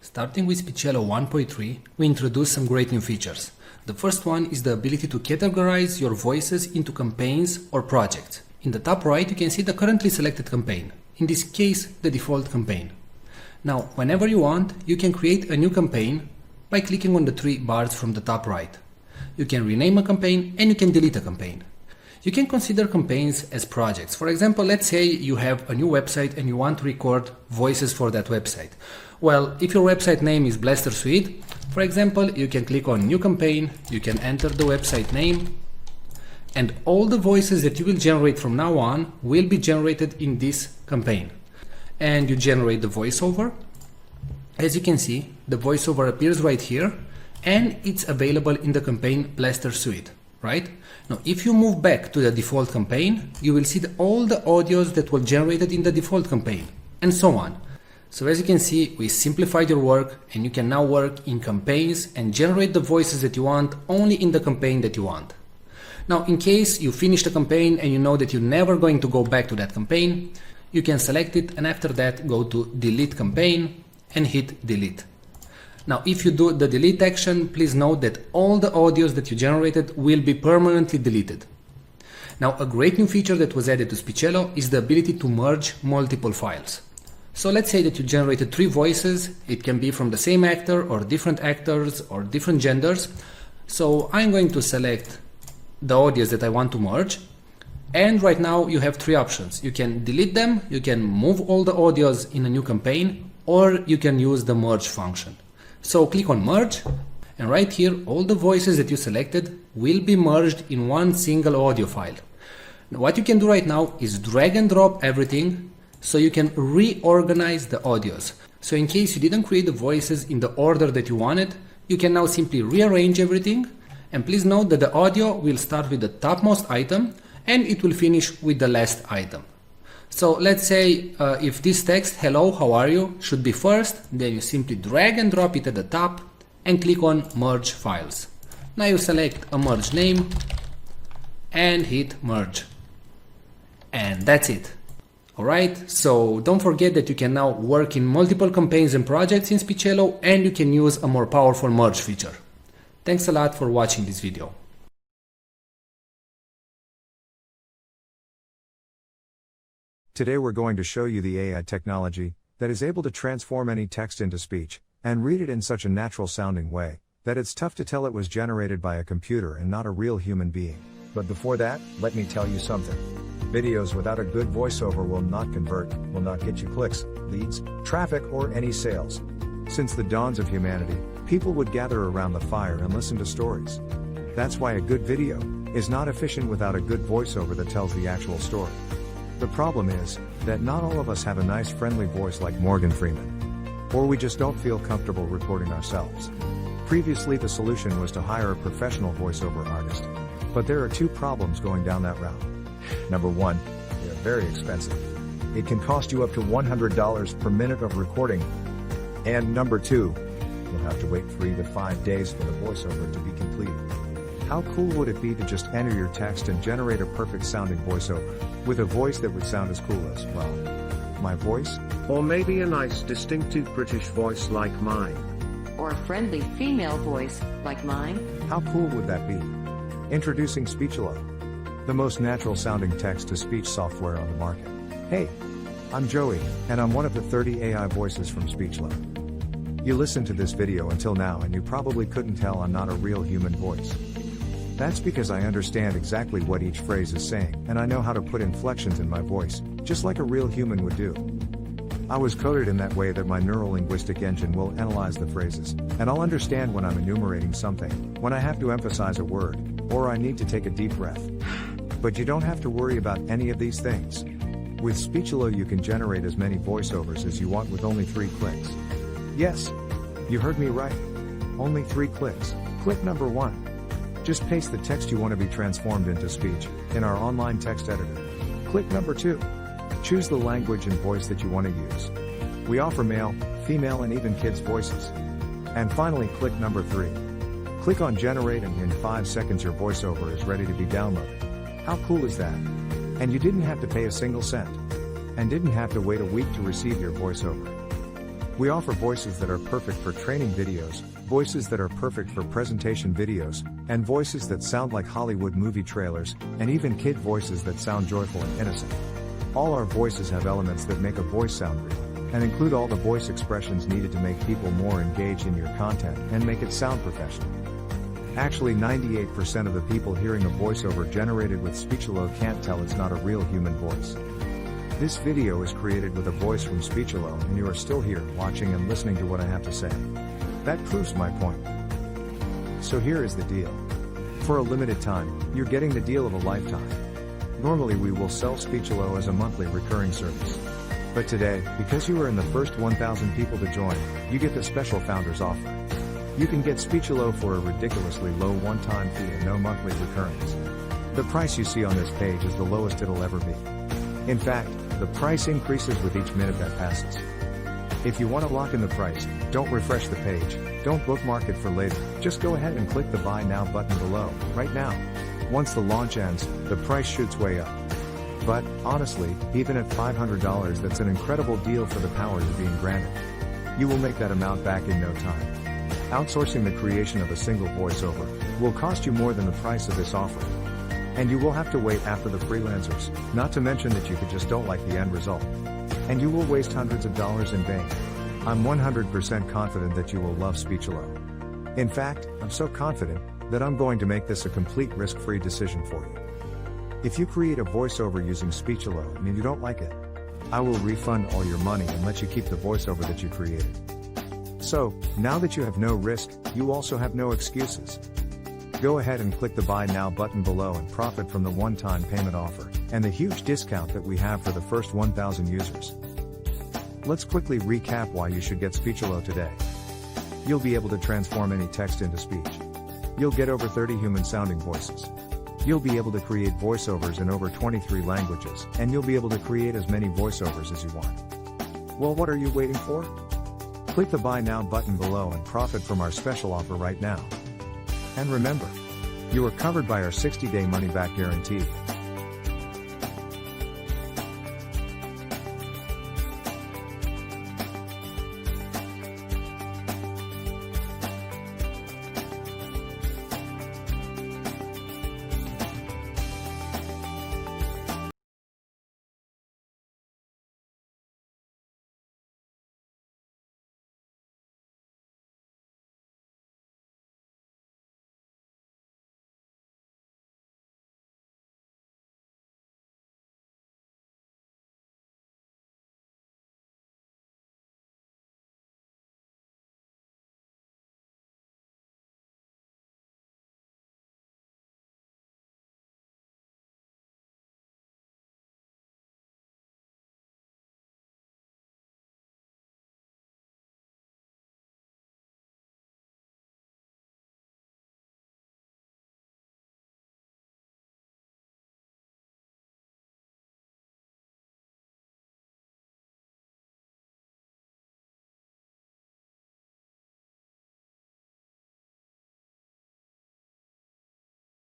Starting with Speechelo 1.3, we introduced some great new features. The first one is the ability to categorize your voices into campaigns or projects. In the top right, you can see the currently selected campaign. In this case, the default campaign. Now, whenever you want, you can create a new campaign by clicking on the three bars from the top right. You can rename a campaign and you can delete a campaign. You can consider campaigns as projects. For example, let's say you have a new website and you want to record voices for that website. Well, if your website name is Blaster Suite, for example, you can click on New Campaign, you can enter the website name, and all the voices that you will generate from now on will be generated in this campaign. And you generate the voiceover. As you can see, the voiceover appears right here, and it's available in the campaign Blaster Suite, right? Now, if you move back to the default campaign, you will see all the audios that were generated in the default campaign, and so on. So as you can see, we simplified your work, and you can now work in campaigns and generate the voices that you want only in the campaign that you want. Now, in case you finish the campaign and you know that you're never going to go back to that campaign, you can select it and after that go to Delete Campaign and hit Delete. Now, if you do the delete action, please note that all the audios that you generated will be permanently deleted. Now, a great new feature that was added to Speechelo is the ability to merge multiple files. So let's say that you generated 3 voices. It can be from the same actor or different actors or different genders. So I'm going to select the audios that I want to merge. And right now you have 3 options. You can delete them, you can move all the audios in a new campaign, or you can use the merge function. So click on merge, and right here all the voices that you selected will be merged in one single audio file. Now, what you can do right now is drag and drop everything so you can reorganize the audios. So in case you didn't create the voices in the order that you wanted, you can now simply rearrange everything. And please note that the audio will start with the topmost item and it will finish with the last item. So let's say if this text, hello, how are you, should be first, then you simply drag and drop it at the top and click on merge files. Now you select a merge name and hit merge. And that's it. Alright, so don't forget that you can now work in multiple campaigns and projects in Speechelo, and you can use a more powerful merge feature. Thanks a lot for watching this video. Today we're going to show you the AI technology that is able to transform any text into speech and read it in such a natural sounding way that it's tough to tell it was generated by a computer and not a real human being. But before that, let me tell you something. Videos without a good voiceover will not convert, will not get you clicks, leads, traffic, or any sales. Since the dawns of humanity, people would gather around the fire and listen to stories. That's why a good video is not efficient without a good voiceover that tells the actual story. The problem is that not all of us have a nice friendly voice like Morgan Freeman. Or we just don't feel comfortable recording ourselves. Previously the solution was to hire a professional voiceover artist. But there are 2 problems going down that route. Number 1, they are very expensive. It can cost you up to $100 per minute of recording. And number 2, you'll have to wait 3 to 5 days for the voiceover to be completed. How cool would it be to just enter your text and generate a perfect sounding voiceover, with a voice that would sound as cool as, well, my voice? Or maybe a nice distinctive British voice like mine. Or a friendly female voice like mine? How cool would that be? Introducing Speechelo, the most natural sounding text-to-speech software on the market. Hey, I'm Joey, and I'm one of the 30 AI voices from Speechelo. You listened to this video until now and you probably couldn't tell I'm not a real human voice. That's because I understand exactly what each phrase is saying, and I know how to put inflections in my voice, just like a real human would do. I was coded in that way that my neuro-linguistic engine will analyze the phrases, and I'll understand when I'm enumerating something, when I have to emphasize a word, or I need to take a deep breath. But you don't have to worry about any of these things. With Speechelo you can generate as many voiceovers as you want with only 3 clicks. Yes, you heard me right. Only 3 clicks. Click number 1. Just paste the text you want to be transformed into speech in our online text editor. Click number 2. Choose the language and voice that you want to use. We offer male, female, and even kids' voices. And finally, click number 3. Click on generate and in 5 seconds your voiceover is ready to be downloaded. How cool is that? And you didn't have to pay a single cent. And didn't have to wait a week to receive your voiceover. We offer voices that are perfect for training videos, voices that are perfect for presentation videos, and voices that sound like Hollywood movie trailers, and even kid voices that sound joyful and innocent. All our voices have elements that make a voice sound real, and include all the voice expressions needed to make people more engaged in your content and make it sound professional. Actually, 98% of the people hearing a voiceover generated with Speechelo can't tell it's not a real human voice. This video is created with a voice from Speechelo, and you are still here, watching and listening to what I have to say. That proves my point. So here is the deal. For a limited time, you're getting the deal of a lifetime. Normally we will sell Speechelo as a monthly recurring service. But today, because you are in the first 1,000 people to join, you get the special founders offer. You can get Speechelo for a ridiculously low one-time fee and no monthly recurrings. The price you see on this page is the lowest it'll ever be. In fact, the price increases with each minute that passes. If you want to lock in the price, don't refresh the page, don't bookmark it for later, just go ahead and click the Buy Now button below, right now. Once the launch ends, the price shoots way up. But, honestly, even at $500 that's an incredible deal for the power you're being granted. You will make that amount back in no time. Outsourcing the creation of a single voiceover will cost you more than the price of this offer. And you will have to wait after the freelancers, not to mention that you just don't like the end result. And you will waste hundreds of dollars in vain. I'm 100% confident that you will love Speechelo. In fact, I'm so confident that I'm going to make this a complete risk-free decision for you. If you create a voiceover using Speechelo and you don't like it, I will refund all your money and let you keep the voiceover that you created. So, now that you have no risk, you also have no excuses. Go ahead and click the Buy Now button below and profit from the one-time payment offer, and the huge discount that we have for the first 1,000 users. Let's quickly recap why you should get Speechelo today. You'll be able to transform any text into speech. You'll get over 30 human-sounding voices. You'll be able to create voiceovers in over 23 languages, and you'll be able to create as many voiceovers as you want. Well, what are you waiting for? Click the Buy Now button below and profit from our special offer right now. And remember, you are covered by our 60-day money-back guarantee.